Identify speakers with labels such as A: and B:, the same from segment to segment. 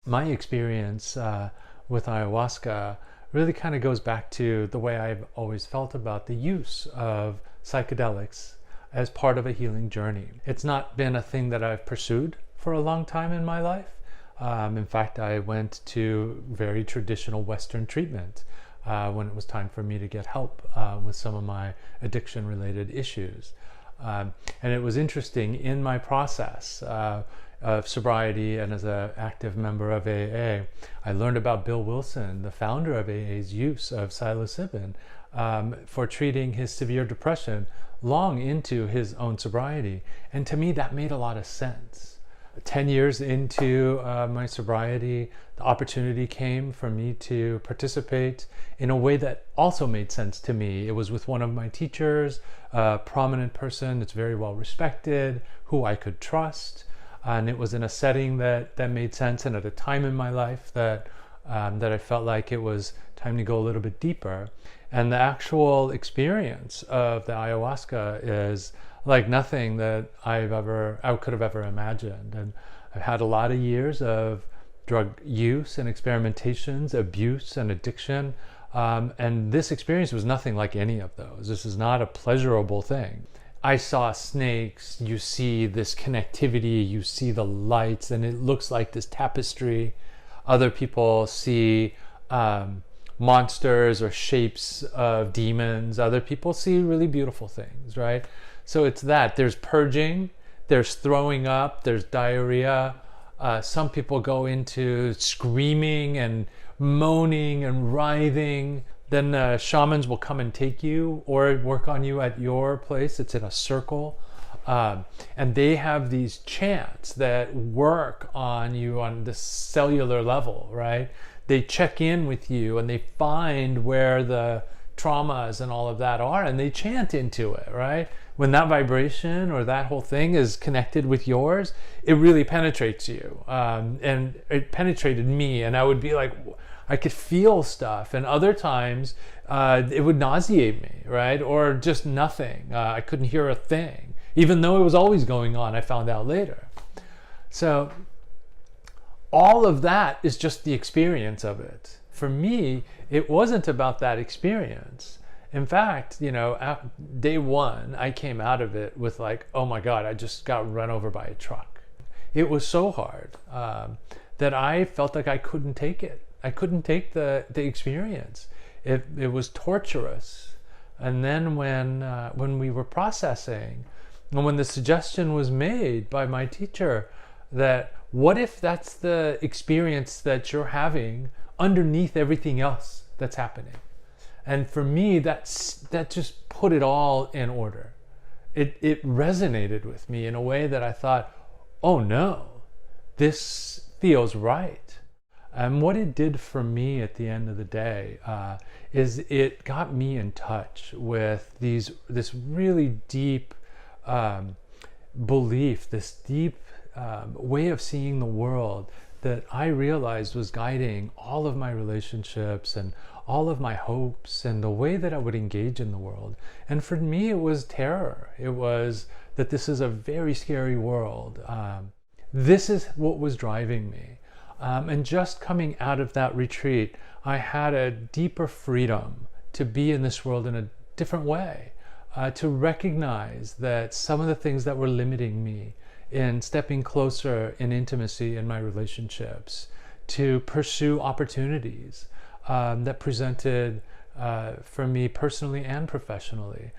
A: My experience with ayahuasca really kind of goes back to the way I've always felt about the use of psychedelics as part of a healing journey. It's not been a thing that I've pursued for a long time in my life. In fact, I went to very traditional Western treatment when it was time for me to get help with some of my addiction related issues. And it was interesting in my process of sobriety and as an active member of AA, I learned about Bill Wilson, the founder of AA's use of psilocybin for treating his severe depression long into his own sobriety. And to me, that made a lot of sense. 10 years into my sobriety, the opportunity came for me to participate in a way that also made sense to me. It was with one of my teachers, a prominent person that's very well respected, who I could trust. And it was in a setting that made sense, and at a time in my life that I felt like it was time to go a little bit deeper. And the actual experience of the ayahuasca is like nothing that I could have ever imagined. And I've had a lot of years of drug use and experimentations, abuse and addiction. And this experience was nothing like any of those. This is not a pleasurable thing. I saw snakes, you see this connectivity, you see the lights, and it looks like this tapestry. Other people see monsters or shapes of demons. Other people see really beautiful things, right? So it's that. There's purging, there's throwing up, there's diarrhea. Some people go into screaming and moaning and writhing. Then shamans will come and take you or work on you at your place. It's in a circle. And they have these chants that work on you on the cellular level, right? They check in with you and they find where the traumas and all of that are, and they chant into it, right? When that vibration or that whole thing is connected with yours, it really penetrates you. And it penetrated me, and I would be like, I could feel stuff, and other times it would nauseate me, right? Or just nothing. I couldn't hear a thing, even though it was always going on, I found out later. So all of that is just the experience of it. For me, it wasn't about that experience. In fact, day one, I came out of it with like, oh my God, I just got run over by a truck. It was so hard that I felt like I couldn't take it. I couldn't take the experience. It was torturous. And then when we were processing, and when the suggestion was made by my teacher that what if that's the experience that you're having underneath everything else that's happening? And for me, that just put it all in order. It resonated with me in a way that I thought, oh no, this feels right. And what it did for me at the end of the day is it got me in touch with this really deep belief, this deep way of seeing the world that I realized was guiding all of my relationships and all of my hopes and the way that I would engage in the world. And for me, it was terror. It was that this is a very scary world. This is what was driving me. And just coming out of that retreat, I had a deeper freedom to be in this world in a different way, to recognize that some of the things that were limiting me in stepping closer in intimacy in my relationships, to pursue opportunities that presented for me personally and professionally.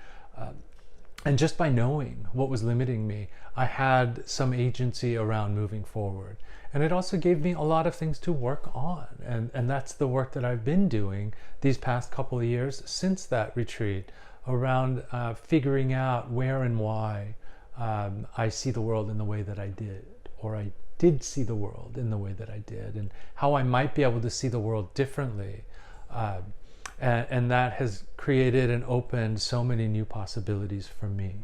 A: And just by knowing what was limiting me, I had some agency around moving forward. And it also gave me a lot of things to work on. And that's the work that I've been doing these past couple of years since that retreat, around figuring out where and why I see the world in the way that I did, or I did see the world in the way that I did, and how I might be able to see the world differently. And that has created and opened so many new possibilities for me.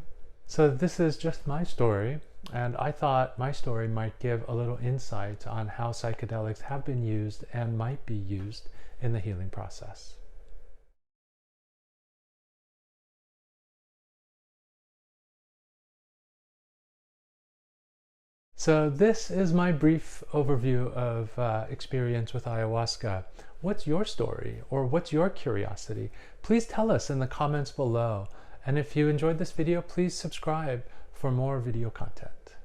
A: So this is just my story, and I thought my story might give a little insight on how psychedelics have been used and might be used in the healing process. So this is my brief overview of experience with ayahuasca. What's your story, or what's your curiosity? Please tell us in the comments below. And if you enjoyed this video, please subscribe for more video content.